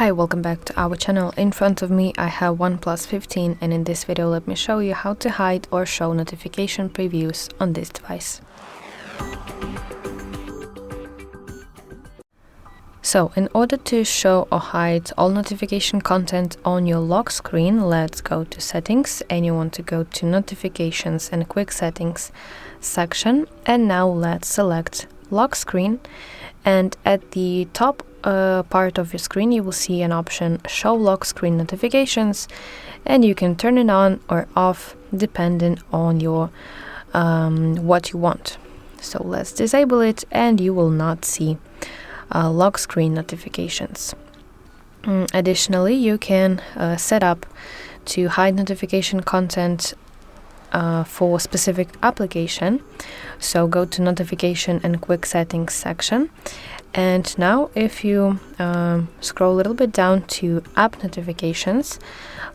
Hi, welcome back to our channel. In front of me I have OnePlus 15, and in this video let me show you how to hide or show notification previews on this device. So in order to show or hide all notification content on your lock screen, let's go to settings, and you want to go to notifications and quick settings section, and now let's select lock screen, and at the top part of your screen you will see an option show lock screen notifications, and you can turn it on or off depending on your what you want. So let's disable it, and you will not see lock screen notifications. Additionally, you can set up to hide notification content for specific application. So go to notification and quick settings section, and now if you scroll a little bit down to app notifications,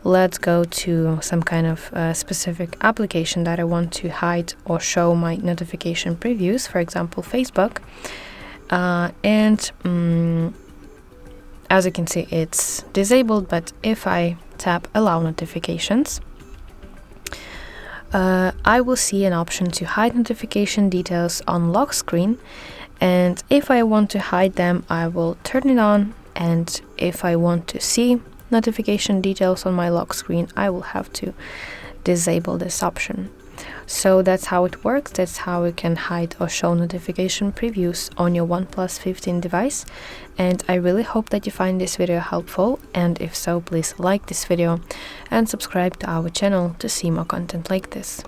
let's go to some kind of specific application that I want to hide or show my notification previews, for example Facebook. As you can see, it's disabled, but if I tap allow notifications, I will see an option to hide notification details on lock screen, and if I want to hide them I will turn it on, and if I want to see notification details on my lock screen I will have to disable this option. So that's how it works. That's how you can hide or show notification previews on your OnePlus 15 device, and I really hope that you find this video helpful, and if so, please like this video and subscribe to our channel to see more content like this.